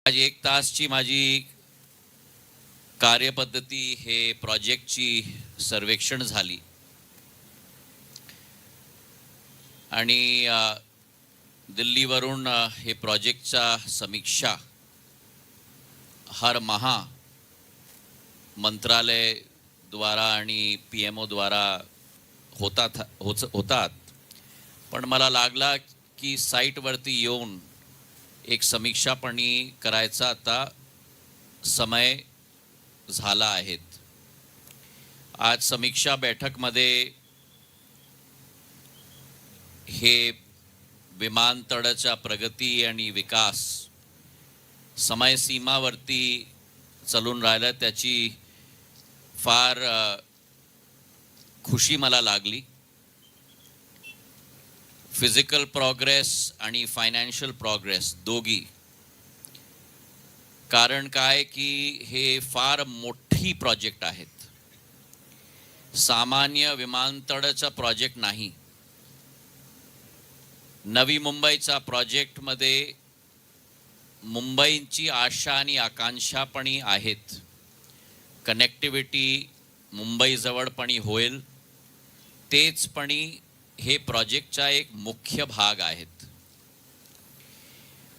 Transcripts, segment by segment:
आज 1 तासची माझी कार्यपद्धती हे प्रोजेक्टची सर्वेक्षण झाली आणि दिल्लीवरून हे प्रोजेक्टचा समीक्षा हर महा मंत्रालय द्वारा आणि पीएमओ द्वारा होतात पण मला लागला की साईटवरती येऊन एक समीक्षापणी करायचा आता समय झाला आहे। आज समीक्षा बैठकमध्ये हे विमानतळाच्या प्रगती आणि विकास समय सीमावरती चालून राहिला त्याची फार खुशी मला लागली। फिजिकल प्रोग्रेस आणि फायनान्शियल प्रोग्रेस दोघी, कारण काय की हे फार मोठी प्रोजेक्ट आहेत, सामान्य विमानतळाचा प्रोजेक्ट नाही। नवी मुंबईचा प्रोजेक्ट मध्ये मुंबईची आशा आणि आकांक्षा पण आहेत। कनेक्टिव्हिटी मुंबई जवळपणी होईल, तेच पण हे प्रोजेक्टचा एक मुख्य भाग आहेत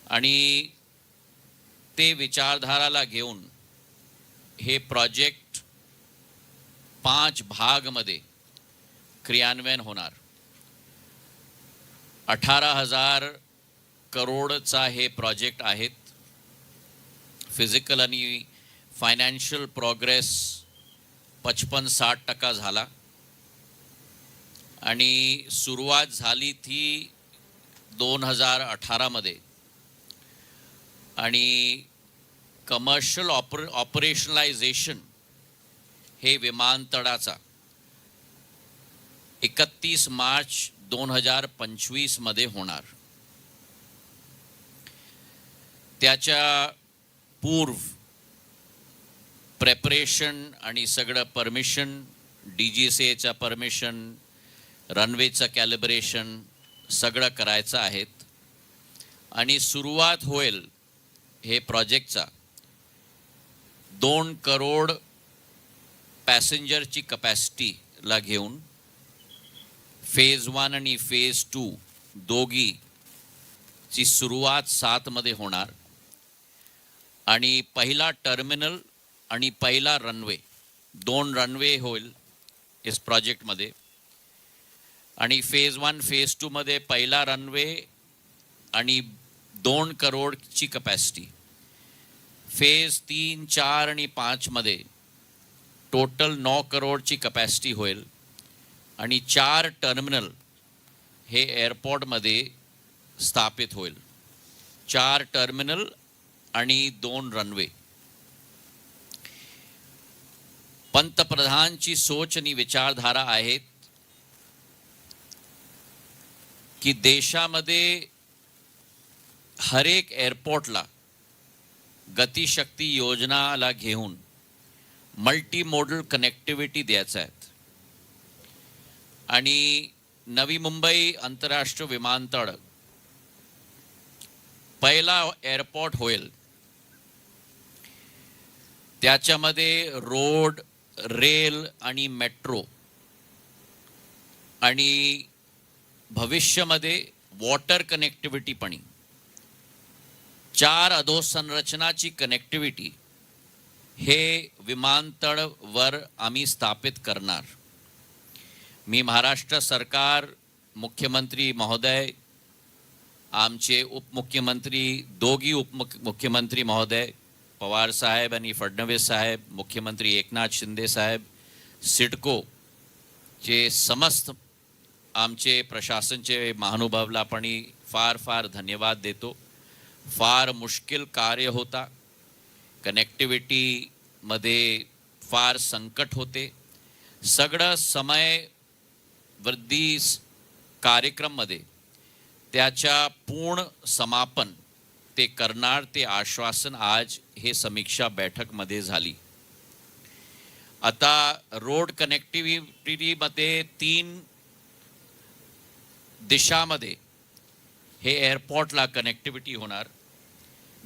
आणि ते विचारधाराला घेऊन हे प्रोजेक्ट 5 भागमध्ये क्रियान्वयन होणार। 18,000 करोडचा हे प्रोजेक्ट आहेत। फिजिकल आणि फायनान्शियल प्रोग्रेस 55-60% झाला आणि सुरुवात झाली थी 2018 मध्ये आणि कमर्शियल ऑपरेशनलायझेशन हे विमानतळाचा 31 मार्च 2025 मध्ये होणार। त्याच्या पूर्व प्रेपरेशन आणि सगळं परमिशन, डीजीसीएचा परमिशन, रनवेचा कॅलिब्रेशन सगळं करायचं आहेत आणि सुरुवात होईल हे प्रोजेक्टचा 2 करोड पॅसेंजरची कॅपॅसिटीला घेऊन फेज 1 आणि फेज 2 दोघी ची सुरुवात 7 मध्ये होणार आणि पहिला टर्मिनल आणि पहिला रनवे 2 रनवे होईल इस प्रोजेक्ट मध्ये आणि फेज 1 फेज 2 मध्ये पहिला रनवे आणि 2 करोडची कॅपॅसिटी। फेज 3, 4 आणि 5 मध्ये टोटल 9 करोडची कॅपॅसिटी होईल आणि 4 टर्मिनल हे एअरपोर्ट मध्ये स्थापित होईल। 4 टर्मिनल आणि 2 रनवे। पंतप्रधानची सोच आणि विचारधारा आहेत की देशामध्ये हर एक एअरपोर्टला गतिशक्ती योजनाला घेऊन मल्टी मोडल कनेक्टिव्हिटी द्यायचं आहे आणि नवी मुंबई आंतरराष्ट्रीय विमानतळ पहिला एअरपोर्ट होईल। त्याच्यामध्ये रोड, रेल आणि मेट्रो आणि भविष्यामध्ये वॉटर कनेक्टिव्हिटी पण 4 अधोसंरचनाची कनेक्टिव्हिटी हे विमानतळावर आम्ही स्थापित करणार। मी महाराष्ट्र सरकार, मुख्यमंत्री महोदय, आमचे उपमुख्यमंत्री दोघी उपमुख्यमंत्री महोदय पवार साहेब आणि फडणवीस साहेब, मुख्यमंत्री एकनाथ शिंदे साहेब, सिडको चे समस्त आमचे प्रशासनचे महानुभावला पण फार फार धन्यवाद देतो। फार मुश्किल कार्य होता, कनेक्टिव्हिटी मध्ये फार संकट होते। सगळं समय वृद्धी कार्यक्रम मध्ये त्याच्या पूर्ण समापन ते करणार ते आश्वासन आज हे समीक्षा बैठक मध्ये झाली। आता रोड कनेक्टिव्हिटी मध्ये 3 दिशामध्ये हे एअरपोर्टला कनेक्टिव्हिटी होणार।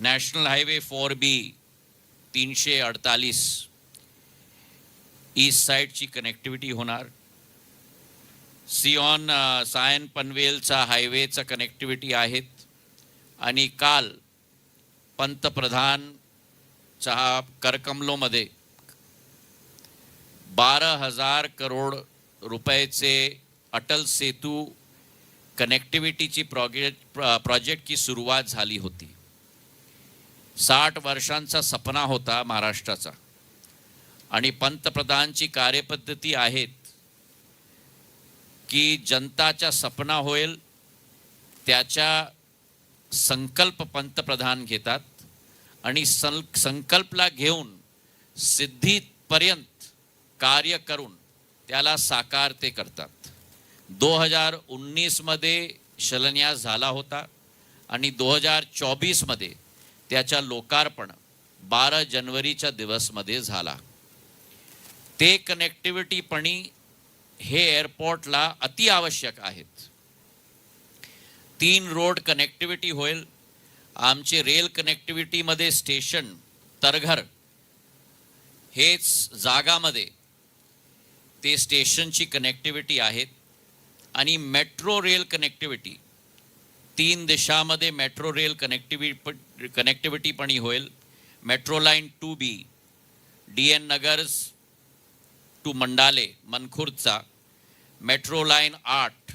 नॅशनल हायवे 4B 348 ईस्ट साईडची कनेक्टिव्हिटी होणार. सायन पनवेलचा हायवेचा कनेक्टिव्हिटी आहेत. आणि काल पंतप्रधानचा करकमलोमध्ये 12,000 करोड रुपयाचे अटल सेतू कनेक्टिव्हिटीची प्रोजेक्टची सुरुवात झाली होती. 60 वर्षांचा सपना होता महाराष्ट्राचा. आणि पंतप्रधानची कार्यपद्धती आहेत की जनताचा सपना होईल त्याच्या संकल्प पंतप्रधान घेतात आणि संकल्पला घेऊन सिद्धीपर्यंत कार्य करून त्याला साकार ते करतात. 2019 मध्ये शिलान्यास झाला होता आणि 2024 मध्ये त्याचा लोकार्पण 12 जानेवारीच्या दिवसमध्ये झाला. ते कनेक्टिव्हिटीपणी हे एअरपोर्टला अति आवश्यक आहेत. 3 रोड कनेक्टिव्हिटी होईल. आमचे रेल कनेक्टिव्हिटीमध्ये स्टेशन तरघर हेच जागामध्ये ते स्टेशनची कनेक्टिव्हिटी आहेत. आणि मेट्रो रेल कनेक्टिव्हिटी 3 दिशामध्ये मेट्रो रेल कनेक्टिव्हिटी पण होईल. Metro line 2B DN Nagar to Mandale मनखुर्दचा, metro line 8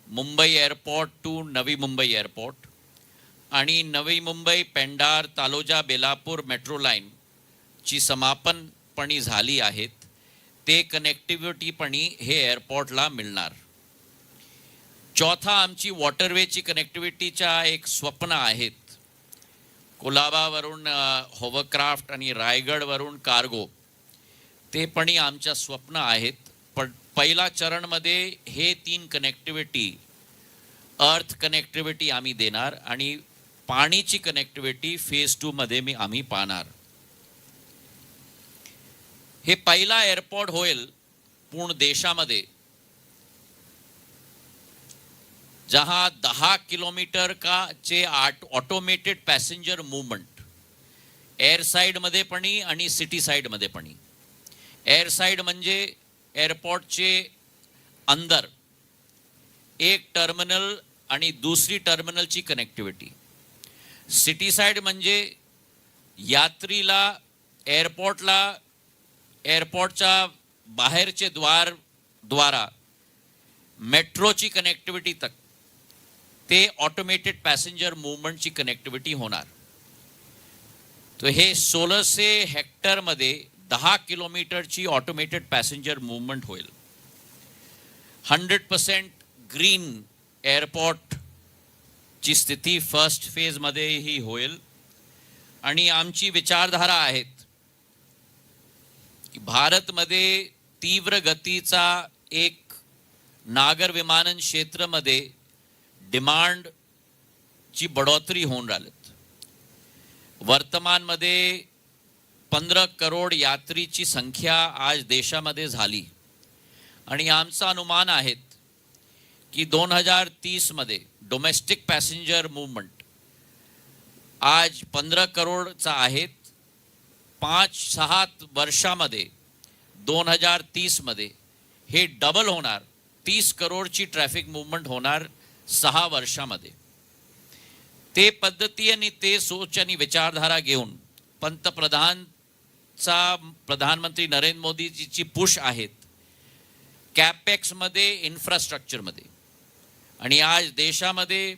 Mumbai airport to Navi Mumbai airport आणि नवी मुंबई पेंडार तालोजा बेलापूर मेट्रो लाईनची समापनपणी झाली आहेत. ते कनेक्टिव्हिटीपणी हे एअरपोर्टला मिळणार. चौथा आमची वॉटरवेची कनेक्टिव्हिटीच्या एक स्वप्न आहेत. कोलाबावरून होवरक्राफ्ट आणि रायगडवरून कार्गो ते पण आमच्या स्वप्न आहेत. पण पहिला चरणमध्ये हे 3 कनेक्टिव्हिटी अर्थ कनेक्टिव्हिटी आम्ही देणार आणि पाणीची कनेक्टिव्हिटी फेज 2 मध्ये आम्ही पाहणार. हे पहिला एअरपोर्ट होईल पूर्ण देशामध्ये जहां 10 किलोमीटर का चे automated passenger movement air side मध्ये पण आणि सिटी साइड मध्ये पण. एअर साइड म्हणजे एअरपोर्टचे अंदर एक टर्मिनल आणि दुसरी टर्मिनलची कनेक्टिव्हिटी. सिटी साइड म्हणजे यात्रीला एअरपोर्टच्या बाहेरचे द्वारा मेट्रोची कनेक्टिव्हिटी तक ते ऑटोमेटेड पॅसेंजर मूवमेंटची कनेक्टिव्हिटी होणार. तो हे 1600 हेक्टरमध्ये 10 किलोमीटरची ऑटोमेटेड पॅसेंजर मूवमेंट होईल. 100% ग्रीन एअरपोर्टची स्थिती फर्स्ट फेजमध्ये ही होईल. आणि आमची विचारधारा आहेत की भारतमध्ये तीव्र गतीचा एक नागर विमानन क्षेत्रामध्ये डिमांडची बढोतरी होऊन राहिली. वर्तमानमध्ये 15 करोड यात्रीची संख्या आज देशामध्ये झाली आणि आमचा अनुमान आहे की 2030 मध्ये डोमेस्टिक पॅसेंजर मूवमेंट आज 15 करोडचा आहेत. 5-6 वर्षामध्ये 2030 मध्ये हे डबल होणार. 30 करोडची ट्रॅफिक मूवमेंट होणार 6 वर्षामध्ये. ते पद्धती आणि ते सोच आणि विचारधारा घेऊन प्रधानमंत्री नरेंद्र मोदीजीची पुश आहेत कॅपेक्स मध्ये इन्फ्रास्ट्रक्चर मध्ये. आणि आज देशामध्ये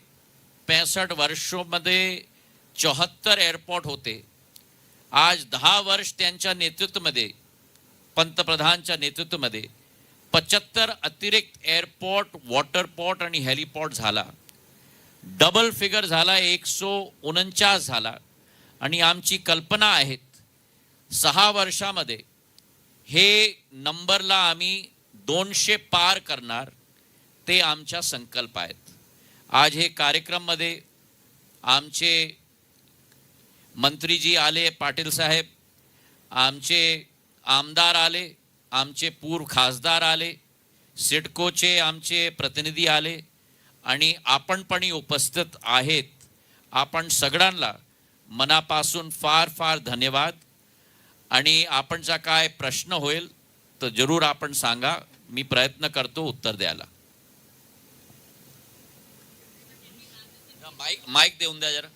65 वर्षांमध्ये 74 एअरपोर्ट होते. आज 10 वर्ष त्यांच्या नेतृत्वामध्ये पंतप्रधानच्या नेतृत्वामध्ये 75 अतिरिक्त एअरपोर्ट वॉटरपोर्ट आणि हेलिपोर्ट झाला. डबल फिगर झाला 149 झाला. आणि आमची कल्पना आहेत 6 वर्षामध्ये हे नंबरला आम्ही 200 पार करणार. ते आमचा संकल्प आहेत. आज हे कार्यक्रममध्ये आमचे मंत्रीजी आले, पाटील साहेब, आमचे आमदार आले, आमचे पूर्व खासदार आले, सिडकोचे आमचे प्रतिनिधी आले आणि आपण पण उपस्थित आहेत. आपण सगळ्यांना मनापासून फार फार धन्यवाद. आणि आपणचा काय प्रश्न होईल तर जरूर आपण सांगा, मी प्रयत्न करतो उत्तर द्यायला. माईक देऊन द्या जरा.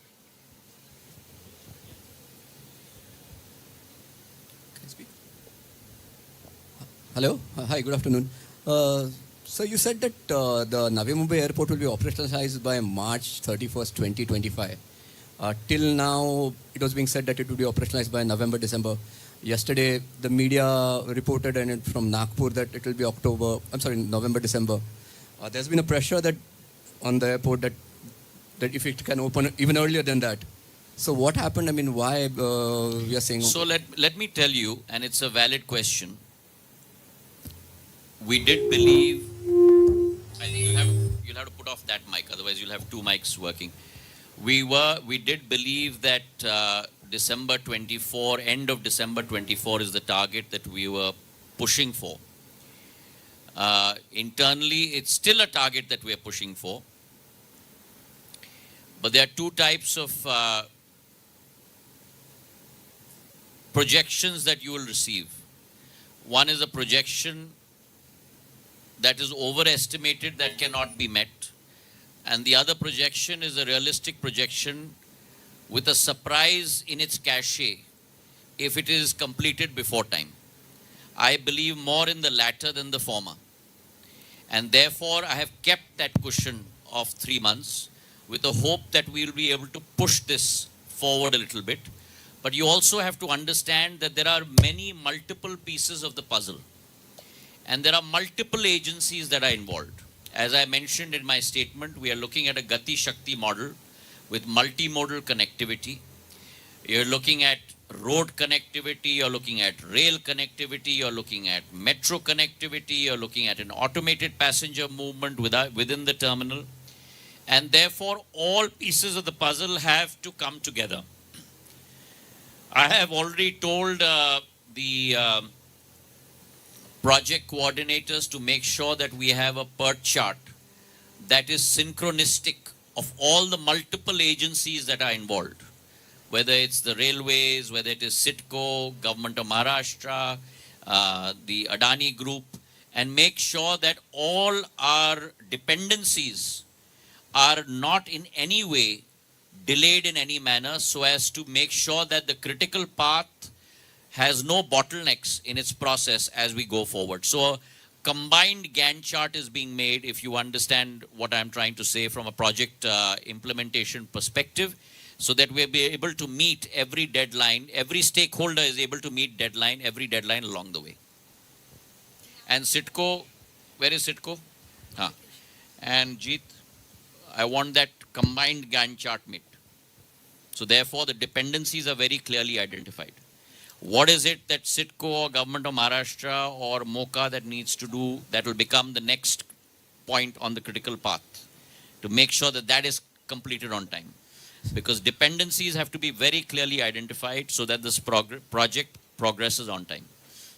Hello. Hi, good afternoon. So you said that the Navi Mumbai airport will be operationalized by March 31st, 2025. Till now, it was being said that it will be operationalized by November, December. Yesterday, the media reported from Nagpur that it will be November, December. There's been a pressure that on the airport that if it can open even earlier than that. So what happened? I mean, why we are saying? So let me tell you, and it's a valid question. We did believe. I think you'll have to put off that mic, otherwise you'll have two mics working. We did believe that December 24, end of December 24 is the target that we were pushing for. Internally, it's still a target that we are pushing for. But there are two types of projections that you will receive. One is a projection that is overestimated, that cannot be met. And the other projection is a realistic projection with a surprise in its cachet if it is completed before time. I believe more in the latter than the former. And therefore, I have kept that cushion of 3 months with the hope that we will be able to push this forward a little bit. But you also have to understand that there are many multiple pieces of the puzzle. And there are multiple agencies that are involved. As I mentioned in my statement, we are looking at a Gati Shakti model with multimodal connectivity. You're looking at road connectivity, you're looking at rail connectivity, you're looking at metro connectivity, you're looking at an automated passenger movement within the terminal. And therefore, all pieces of the puzzle have to come together. I have already told the project coordinators to make sure that we have a PERT chart that is synchronistic of all the multiple agencies that are involved, whether it's the railways, whether it is CITCO, Government of Maharashtra, the Adani Group, and make sure that all our dependencies are not in any way delayed in any manner, so as to make sure that the critical path has no bottlenecks in its process as we go forward. So a combined Gantt chart is being made, if you understand what I'm trying to say from a project implementation perspective, so that we'll be able to meet every deadline, every stakeholder is able to meet every deadline along the way. And CITCO, where is CITCO? And Jeet, I want that combined Gantt chart made. So therefore, the dependencies are very clearly identified. What is it that CITCO or Government of Maharashtra or MoCA that needs to do that will become the next point on the critical path to make sure that that is completed on time? Because dependencies have to be very clearly identified so that this project progresses on time.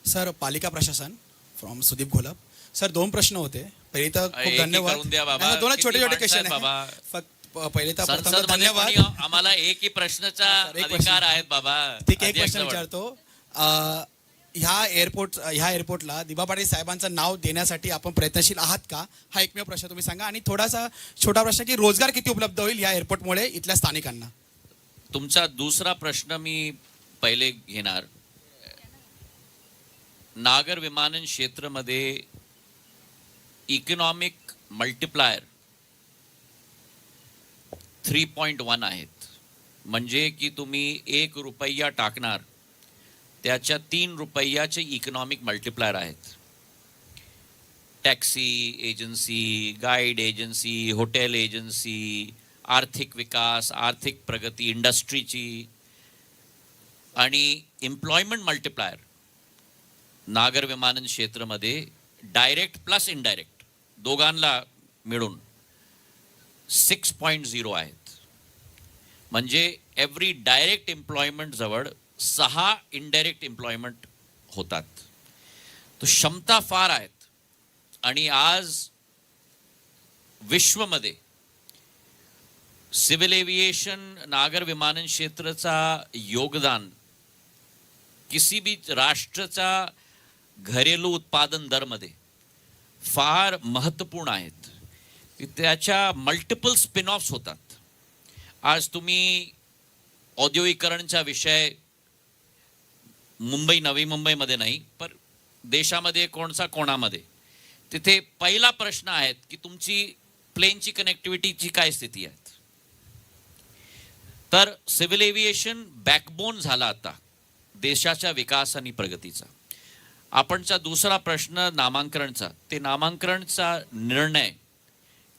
Sir, पालिका प्रशासन from Sudeep Gholap. Sir, 2 प्रश्न होते. पहिले तर खूप धन्यवाद. 2 छोटे-छोटे question आहे. फक्त पहिले तर प्रथम धन्यवाद. आम्हाला एक ही प्रश्नाचा अधिकार आहेत बाबा. ठीक आहे, एक प्रश्न विचारतो. ह्या एअरपोर्टला दिबा पाटील साहेबांचं नाव देण्यासाठी आपण प्रयत्नशील आहात का? हा एकमेव प्रश्न तुम्ही सांगा. आणि थोडासा छोटा प्रश्न की रोजगार किती उपलब्ध होईल या एअरपोर्टमुळे इथल्या स्थानिकांना? तुमचा दुसरा प्रश्न मी पहिले घेणार. नागर विमानन क्षेत्रामध्ये इकॉनॉमिक मल्टिप्लायर 3.1 आहेत. म्हणजे की तुम्ही 1 रुपया टाकणार त्याच्या 3 रुपयाचे इकॉनॉमिक मल्टिप्लायर आहेत. Taxi agency, guide agency, hotel agency, आर्थिक विकास, आर्थिक प्रगती, इंडस्ट्रीची आणि एम्प्लॉयमेंट मल्टिप्लायर नागर विमानन क्षेत्रामध्ये डायरेक्ट प्लस इनडायरेक्ट दोघांना मिळून 6.0 आहेत. म्हणजे एव्हरी डायरेक्ट एम्प्लॉयमेंट जवळ 6 इनडायरेक्ट एम्प्लॉयमेंट होतात. तो क्षमता फार आहेत. आणि आज विश्वमध्ये सिव्हिल एव्हिएशन नागर विमानन क्षेत्राचा योगदान किसी भी राष्ट्राचा घरेलू उत्पादन दरमध्ये फार महत्त्वपूर्ण आहेत. त्याच्या मल्टिपल स्पिन ऑफ्स होतात. आज तुम्ही औद्योगिकरणचा विषय मुंबई नवी मुंबईमध्ये नाही पण देशामध्ये कोणचा कोणामध्ये तिथे पहिला प्रश्न आहे की तुमची प्लेनची कनेक्टिव्हिटीची काय स्थिती आहे. तर सिव्हिल एव्हिएशन बॅकबोन झाला आता देशाच्या विकास आणि प्रगतीचा. आपणचा दुसरा प्रश्न नामांकनाचा. ते नामांकनाचा निर्णय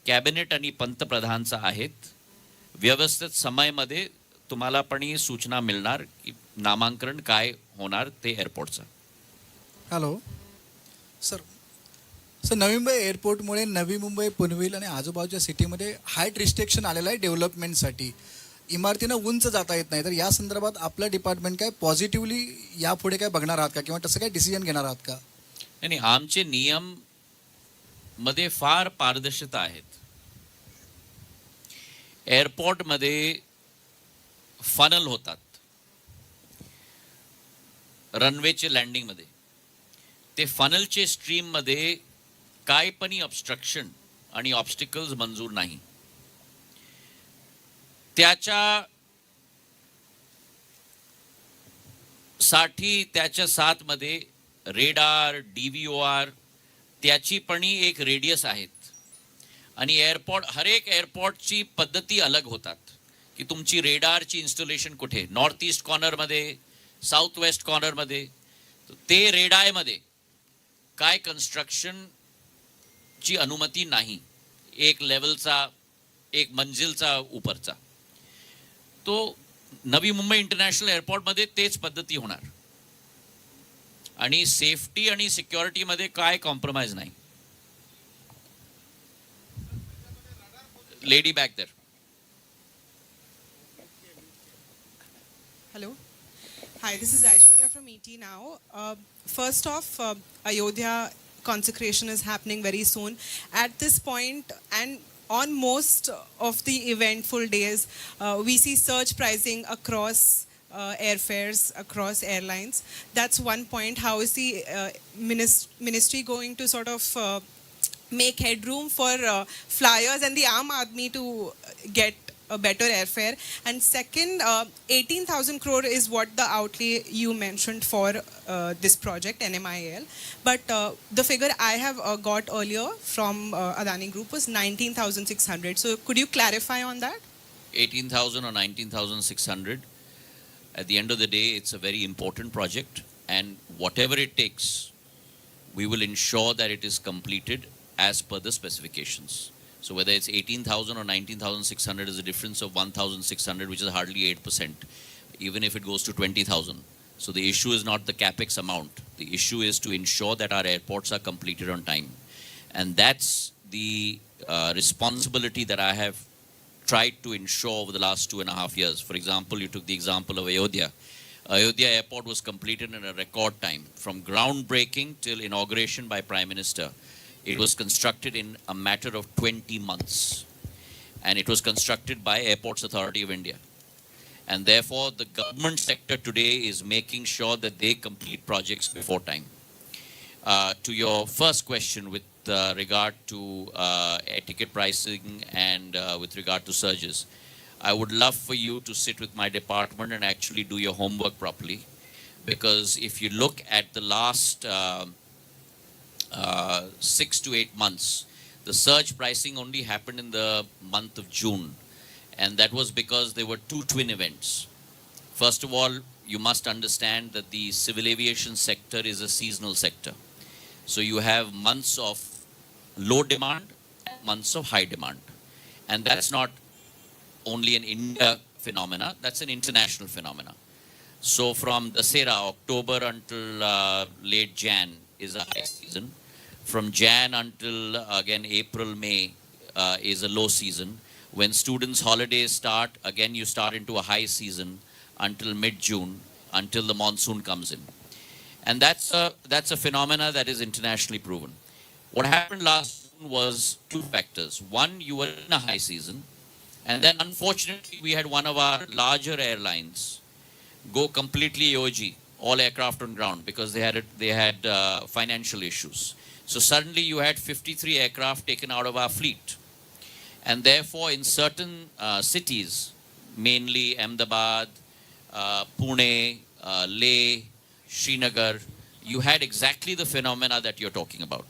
कॅबिनेट आणि पंतप्रधानचा आहेत. व्यवस्थित समयमध्ये तुम्हाला पण ही सूचना मिळणार की नामांकन काय होणार ते एअरपोर्टचं. Hello sir. नवी मुंबई एअरपोर्टमुळे नवी मुंबई पनवेल आणि आजूबाजूच्या सिटीमध्ये हाईट रिस्ट्रिक्शन आलेलं आहे डेव्हलपमेंटसाठी. इमारतीनं उंच जाता येत नाही. तर या संदर्भात आपलं डिपार्टमेंट काय पॉझिटिव्हली यापुढे काय बघणार आहात का किंवा तसं काय डिसिजन घेणार आहात का? नाही, आमचे नियम मध्ये फार पारदर्शकता आहेत. एअरपोर्टमध्ये फनल होतात रनवेचे लँडिंगमध्ये. ते फनलचे स्ट्रीममध्ये काय पण ऑब्स्ट्रक्शन आणि ऑब्स्टिकल्स मंजूर नाही. त्याच्या साथमध्ये रेडार DVOR त्याची पण एक रेडियस आहेत. आणि एअरपोर्ट हर एक एअरपोर्टची पद्धती अलग होतात की तुमची रेडारची इन्स्टॉलेशन कुठे, नॉर्थ ईस्ट कॉर्नरमध्ये, साऊथ वेस्ट कॉर्नरमध्ये. ते रेडायमध्ये काय कन्स्ट्रक्शनची अनुमती नाही. एक लेवलचा एक मंजिलचा उपरचा. तो नवी मुंबई इंटरनॅशनल एअरपोर्टमध्ये तेच पद्धती होणार आणि सेफ्टी आणि सिक्युरिटीमध्ये काय कॉम्प्रोमाइज नाही. Lady back there. Hello. Hi, this is Aishwarya from ET now. First off, Ayodhya consecration is happening very soon. At this point, and on most of the eventful days, we see surge pricing across airfares, across airlines. That's one point. How is the ministry going to sort of make headroom for flyers and the Aam Aadmi to get a better airfare? And second, 18,000 crore is what the outlay you mentioned for this project, NMIL. But the figure I have got earlier from Adani Group was 19,600. So could you clarify on that? 18,000 or 19,600. At the end of the day, it's a very important project, and whatever it takes, we will ensure that it is completed as per the specifications. So whether it's 18,000 or 19,600 is a difference of 1,600, which is hardly 8%, even if it goes to 20,000. So the issue is not the capex amount. The issue is to ensure that our airports are completed on time. And that's the responsibility that I have tried to ensure over the last 2.5 years. For example, you took the example of Ayodhya. Ayodhya Airport was completed in a record time, from groundbreaking till inauguration by Prime Minister. It was constructed in a matter of 20 months, and it was constructed by Airports Authority of India. And therefore, the government sector today is making sure that they complete projects before time. To your first question with regard to air ticket pricing and with regard to surges, I would love for you to sit with my department and actually do your homework properly, because if you look at the last 6 to 8 months, the surge pricing only happened in the month of June, and that was because there were two twin events. First of all, you must understand that the civil aviation sector is a seasonal sector. So you have months of low demand, months of high demand. And that's not only an India phenomena, that's an international phenomena. So from Dasera, October until late Jan is a high season. From Jan until again April, May is a low season. When students' holidays start, again you start into a high season until mid-June, until the monsoon comes in. And that's a phenomena that is internationally proven. What happened last June was two factors. One, you were in a high season, And then unfortunately, we had one of our larger airlines go completely AOG, all aircraft on ground, because they had financial issues. So suddenly you had 53 aircraft taken out of our fleet. And therefore, in certain cities, mainly Ahmedabad, Pune, Leh, Srinagar, you had exactly the phenomena that you're talking about.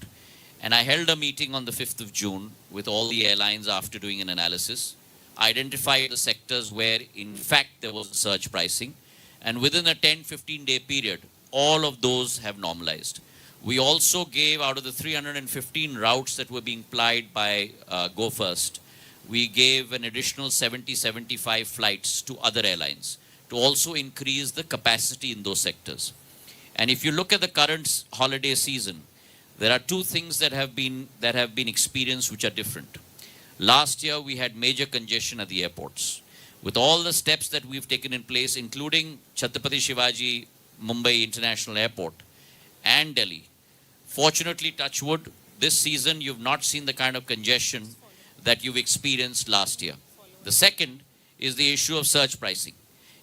And I held a meeting on the 5th of June with all the airlines after doing an analysis, identified the sectors where, in fact, there was surge pricing. And within a 10-15 day period, all of those have normalized. We also gave, out of the 315 routes that were being plied by Go First, we gave an additional 70-75 flights to other airlines to also increase the capacity in those sectors. And if you look at the current holiday season, there are two things that have been experienced which are different. Last year, we had major congestion at the airports. With all the steps that we've taken in place, including Chhatrapati Shivaji Mumbai International Airport and Delhi, fortunately, touch wood, this season you've not seen the kind of congestion that you've experienced last year. The second is the issue of surge pricing.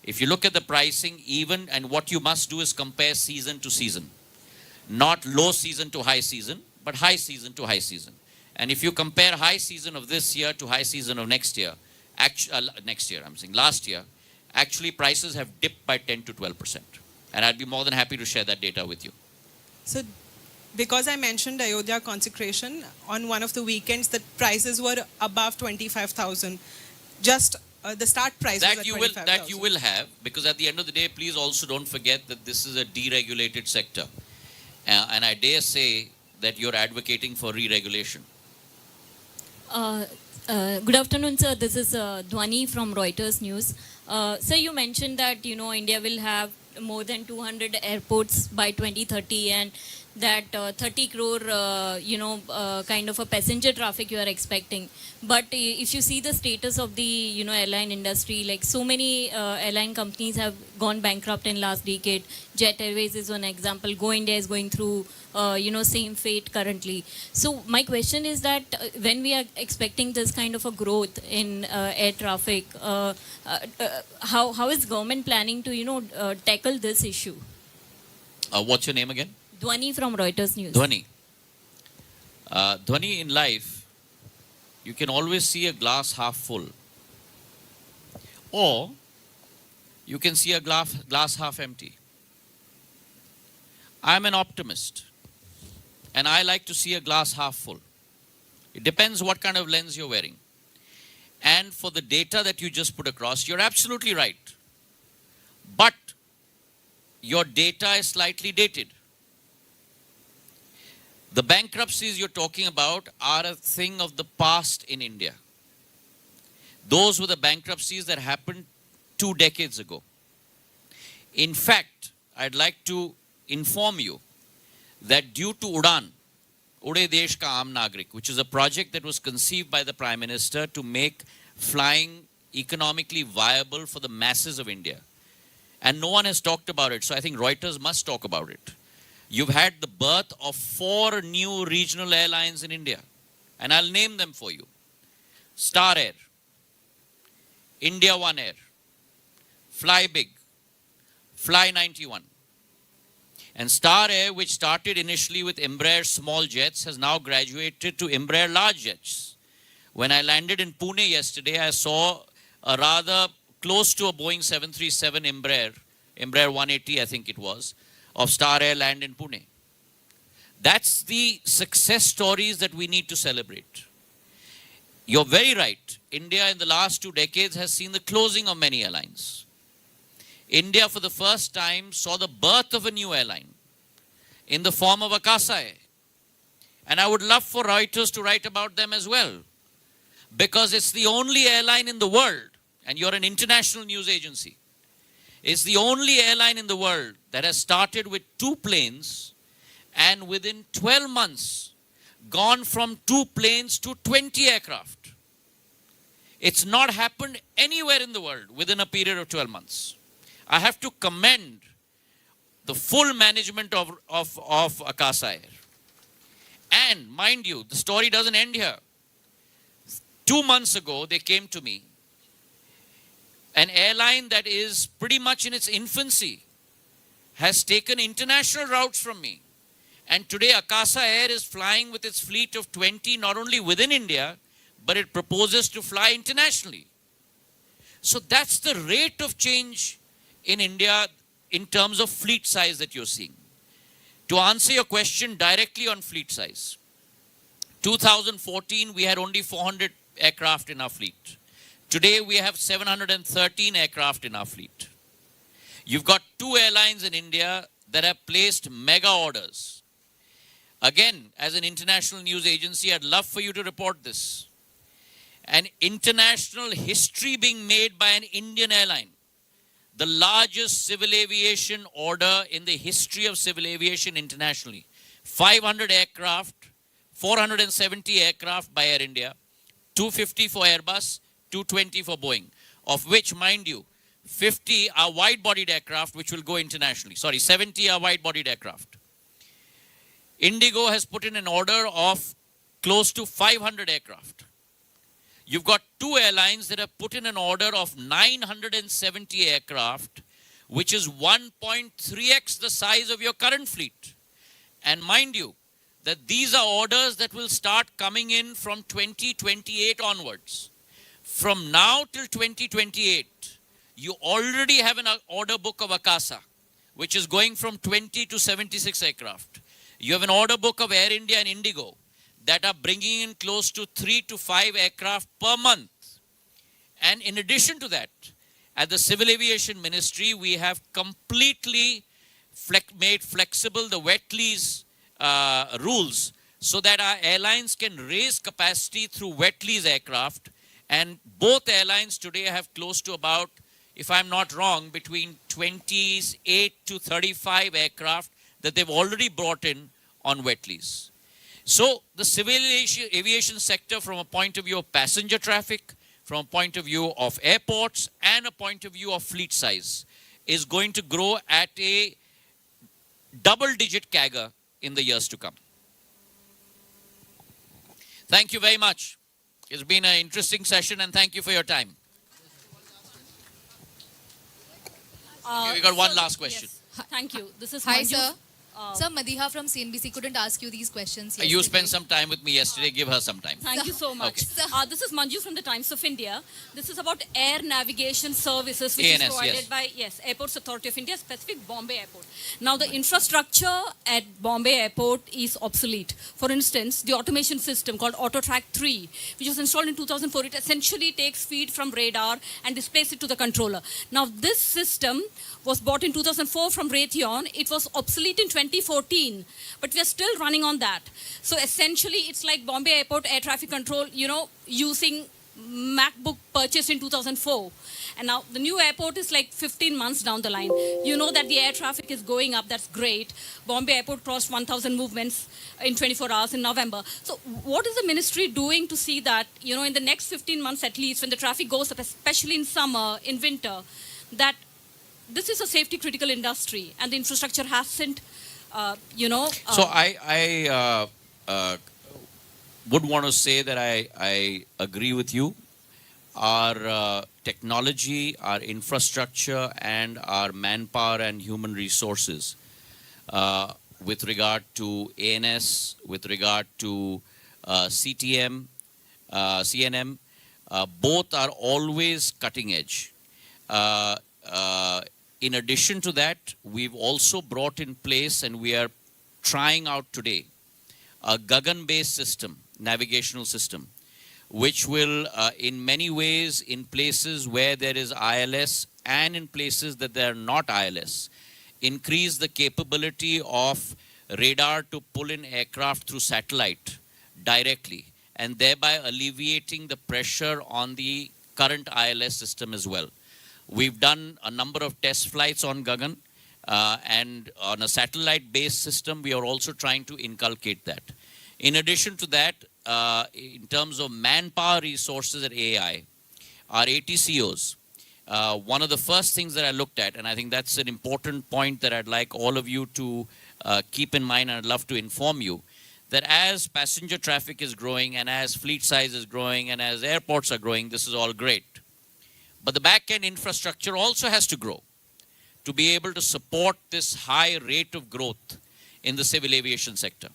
If you look at the pricing, and what you must do is compare season to season. Not low season to high season, but high season to high season. And if you compare high season of this year to high season of last year, actually prices have dipped by 10 to 12%. And I'd be more than happy to share that data with you. So, because I mentioned Ayodhya consecration, on one of the weekends, the prices were above 25,000. Just the start price was at 25,000. That you will have, because at the end of the day, please also don't forget that this is a deregulated sector. And I dare say that you're advocating for re-regulation. Good afternoon, sir. This is Dhwani from Reuters News. Sir, you mentioned that, India will have more than 200 airports by 2030 and that 30 crore, kind of a passenger traffic you are expecting. But if you see the status of the, airline industry, like so many airline companies have gone bankrupt in last decade. Jet Airways is one example. Go India is going through, same fate currently. So my question is that when we are expecting this kind of a growth in air traffic, how is government planning to, tackle this issue? What's your name again? Dhwani from Reuters News. Dhwani. Dhwani, in life, you can always see a glass half full. Or you can see a glass half empty. I'm an optimist. And I like to see a glass half full. It depends what kind of lens you're wearing. And for the data that you just put across, you're absolutely right. But your data is slightly dated. The bankruptcies you're talking about are a thing of the past in India. Those were the bankruptcies that happened 2 decades ago. In fact, I'd like to inform you that due to Udan, Ude Desh Ka Aam Nagrik, which is a project that was conceived by the Prime Minister to make flying economically viable for the masses of India. And no one has talked about it, so I think Reuters must talk about it. You've had the birth of 4 new regional airlines in India. And I'll name them for you. Star Air, India One Air, Fly Big, Fly 91. And Star Air, which started initially with Embraer small jets, has now graduated to Embraer large jets. When I landed in Pune yesterday, I saw a rather close to a Boeing 737 Embraer 180 I think it was, of Star Air land in Pune. That's the success stories that we need to celebrate. You're very right. India in the last 2 decades has seen the closing of many airlines. India for the first time saw the birth of a new airline in the form of Akasa Air. And I would love for Reuters to write about them as well, because it's the only airline in the world, and you're an international news agency, it's the only airline in the world that has started with 2 planes and within 12 months gone from 2 planes to 20 aircraft. It's not happened anywhere in the world within a period of 12 months. I have to commend the full management of Akasa Air. And mind you, the story doesn't end here. 2 months ago, they came to me an airline that is pretty much in its infancy, has taken international routes from me. And today Akasa Air is flying with its fleet of 20, not only within India, but it proposes to fly internationally. So that's the rate of change in India in terms of fleet size that you're seeing. To answer your question directly on fleet size, 2014 we had only 400 aircraft in our fleet. Today we have 713 aircraft in our fleet. You've got 2 airlines in India that have placed mega orders. Again, as an international news agency, I'd love for you to report this. An international history being made by an Indian airline. The largest civil aviation order in the history of civil aviation internationally. 500 aircraft, 470 aircraft by Air India, 250 for Airbus, 220 for Boeing, of which, mind you, 50 are wide-bodied aircraft which will go internationally. Sorry, 70 are wide-bodied aircraft. Indigo has put in an order of close to 500 aircraft. You've got 2 airlines that have put in an order of 970 aircraft, which is 1.3x the size of your current fleet. And mind you, that these are orders that will start coming in from 2028 onwards. From now till 2028, you already have an order book of Akasa, which is going from 20 to 76 aircraft. You have an order book of Air India and Indigo that are bringing in close to 3 to 5 aircraft per month. And in addition to that, at the Civil Aviation Ministry, we have completely made flexible the wet lease rules so that our airlines can raise capacity through wet lease aircraft. And both airlines today have close to about, if I'm not wrong, between 28 to 35 aircraft that they've already brought in on wet lease. So the civil aviation sector, from a point of view of passenger traffic, from a point of view of airports, and a point of view of fleet size, is going to grow at a double-digit CAGR in the years to come. Thank you very much. It's been an interesting session, and thank you for your time. Okay, we got one last question. Yes. Thank you. This is Hi, Manju. sir. Sir, Madiha from CNBC couldn't ask you these questions yesterday. You spent some time with me yesterday. Give her some time. Thank you so much. Okay. This is Manju from the Times of India. This is about air navigation services, which ANS, is provided yes. by Airports Authority of India, specific Bombay Airport. Now, the infrastructure at Bombay Airport is obsolete. For instance, the automation system called AutoTrack 3, which was installed in 2004, it essentially takes feed from radar and displays it to the controller. Now, this system was bought in 2004 from Raytheon. It was obsolete in 2014, but we are still running on that. So essentially, it's like Bombay Airport air traffic control, using MacBook purchased in 2004. And now the new airport is like 15 months down the line. You know that the air traffic is going up. That's great. Bombay Airport crossed 1,000 movements in 24 hours in November. So what is the ministry doing to see that, in the next 15 months at least, when the traffic goes up, especially in summer, in winter, that this is a safety critical industry and the infrastructure hasn't, So I would want to say that I agree with you. Our technology, our infrastructure, and our manpower and human resources with regard to ANS, with regard to CTM, CNM, both are always cutting edge. In addition to that, we've also brought in place, and we are trying out today, a Gagan-based system, navigational system, which will, in many ways, in places where there is ILS and in places that there are not ILS, increase the capability of radar to pull in aircraft through satellite directly, and thereby alleviating the pressure on the current ILS system as well. We've done a number of test flights on Gagan, and on a satellite-based system, we are also trying to inculcate that. In addition to that, in terms of manpower resources at AI, our ATCOs, one of the first things that I looked at, and I think that's an important point that I'd like all of you to keep in mind, and I'd love to inform you, that as passenger traffic is growing and as fleet size is growing and as airports are growing, this is all great. But the back-end infrastructure also has to grow to be able to support this high rate of growth in the civil aviation sector.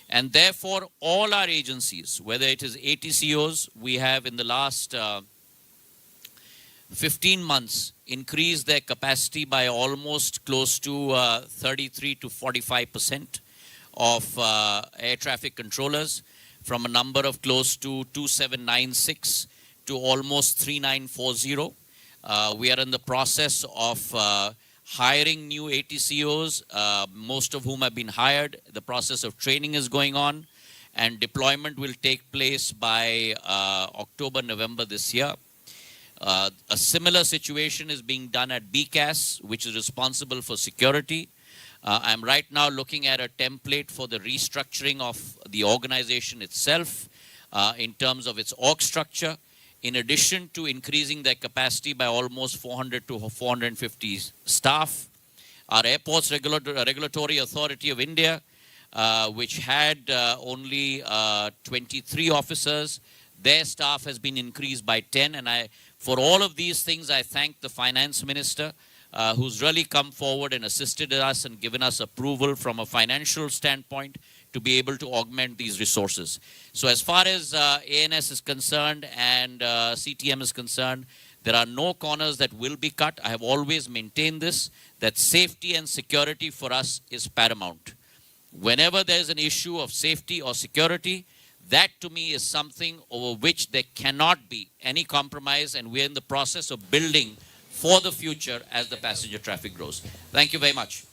And therefore, all our agencies, whether it is ATCOs, we have in the last 15 months increased their capacity by almost close to 33 to 45% of air traffic controllers, from a number of close to 2796 to almost 3940. We are in the process of hiring new ATCOs, most of whom have been hired. The process of training is going on, and deployment will take place by October, November this year. A similar situation is being done at BCAS, which is responsible for security. I'm right now looking at a template for the restructuring of the organization itself in terms of its org structure, in addition to increasing their capacity by almost 400 to 450 staff. Our Airports Regulatory Authority of India, which had only 23 officers, their staff has been increased by 10. And for all of these things, I thank the Finance Minister, who's really come forward and assisted us and given us approval from a financial standpoint to be able to augment these resources. So as far as ANS is concerned and CTM is concerned, there are no corners that will be cut. I have always maintained this, that safety and security for us is paramount. Whenever there is an issue of safety or security, that to me is something over which there cannot be any compromise, and we're in the process of building for the future as the passenger traffic grows. Thank you very much.